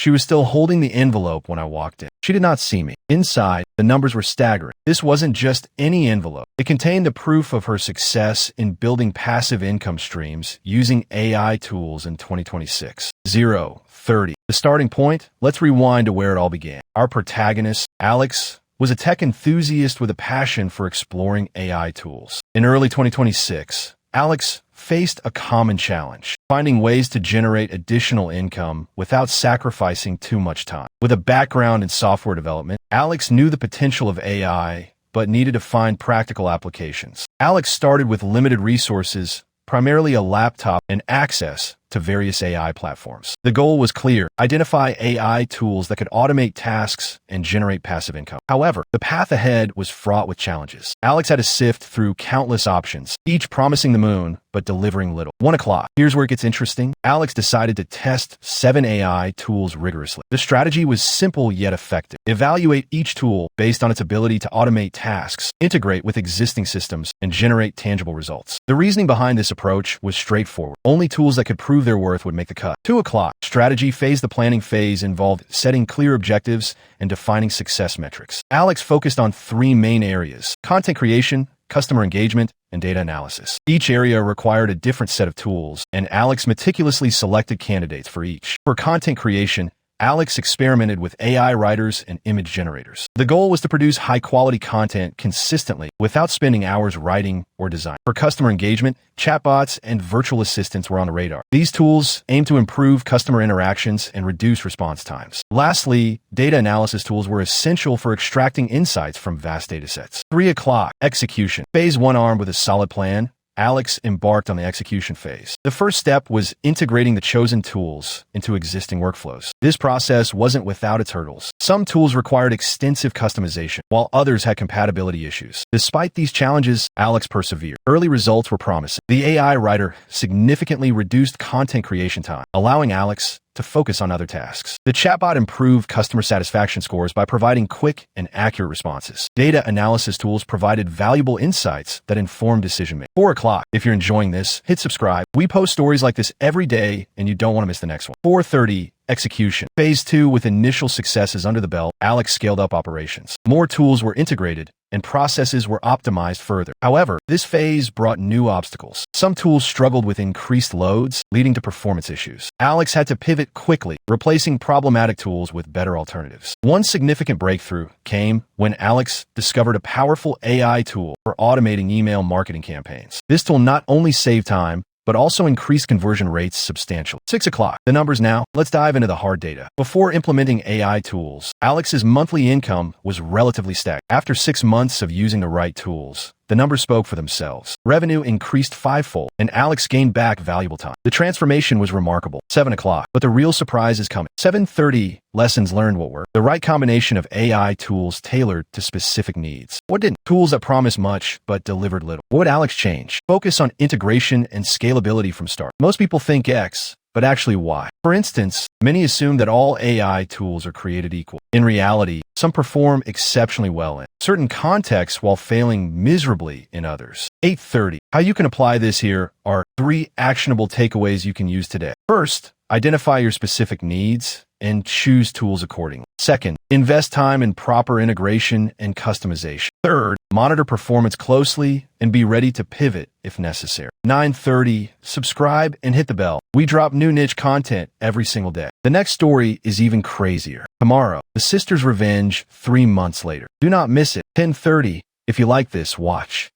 She was still holding the envelope when I walked in. She did not see me. Inside, the numbers were staggering. This wasn't just any envelope. It contained the proof of her success in building passive income streams using AI tools in 2026. 0:30. The starting point? Let's rewind to where it all began. Our protagonist, Alex, was a tech enthusiast with a passion for exploring AI tools. In early 2026, Alex faced a common challenge, finding ways to generate additional income without sacrificing too much time. With a background in software development, Alex knew the potential of AI, but needed to find practical applications. Alex started with limited resources, primarily a laptop and access to various AI platforms. The goal was clear: identify AI tools that could automate tasks and generate passive income. However, the path ahead was fraught with challenges. Alex had to sift through countless options, each promising the moon, but delivering little. 1 o'clock. Here's where it gets interesting. Alex decided to test 7 AI tools rigorously. The strategy was simple yet effective. Evaluate each tool based on its ability to automate tasks, integrate with existing systems, and generate tangible results. The reasoning behind this approach was straightforward. Only tools that could prove their worth would make the cut. 2 o'clock. Strategy phase. The planning phase involved setting clear objectives and defining success metrics. Alex focused on 3 main areas: content creation, customer engagement, and data analysis. Each area required a different set of tools, and Alex meticulously selected candidates for each. For content creation, Alex experimented with AI writers and image generators. The goal was to produce high-quality content consistently without spending hours writing or designing. For customer engagement, chatbots and virtual assistants were on the radar. These tools aim to improve customer interactions and reduce response times. Lastly, data analysis tools were essential for extracting insights from vast datasets. 3 o'clock. Execution. Phase 1. Armed with a solid plan, Alex embarked on the execution phase. The first step was integrating the chosen tools into existing workflows. This process wasn't without its hurdles. Some tools required extensive customization, while others had compatibility issues. Despite these challenges, Alex persevered. Early results were promising. The AI writer significantly reduced content creation time, allowing Alex to focus on other tasks. The chatbot improved customer satisfaction scores by providing quick and accurate responses. Data analysis tools provided valuable insights that informed decision-making. 4 o'clock. If you're enjoying this, hit subscribe. We post stories like this every day, and you don't want to miss the next one. 4:30. Execution. Phase 2. With initial successes under the belt, Alex scaled up operations. More tools were integrated, and processes were optimized further. However, this phase brought new obstacles. Some tools struggled with increased loads, leading to performance issues. Alex had to pivot quickly, replacing problematic tools with better alternatives. One significant breakthrough came when Alex discovered a powerful AI tool for automating email marketing campaigns. This tool not only saved time, but also increased conversion rates substantially. 6 o'clock. The numbers now. Let's dive into the hard data. Before implementing AI tools, Alex's monthly income was relatively stagnant. After 6 months of using the right tools, the numbers spoke for themselves. Revenue increased 5-fold, and Alex gained back valuable time. The transformation was remarkable. 7 o'clock. But the real surprise is coming. 7:30. Lessons learned what worked. The right combination of AI tools tailored to specific needs. What didn't? Tools that promised much but delivered little. What would Alex change? Focus on integration and scalability from start. Most people think X, but actually Y. For instance, many assume that all AI tools are created equal. In reality, some perform exceptionally well in certain contexts while failing miserably in others. 8:30. How you can apply this here are 3 actionable takeaways you can use today. First, identify your specific needs and choose tools accordingly. Second, invest time in proper integration and customization. Third, monitor performance closely and be ready to pivot if necessary. 9:30. Subscribe and hit the bell. We drop new niche content every single day. The next story is even crazier. Tomorrow, the sister's revenge 3 months later. Do not miss it. 10:30. If you like this, watch.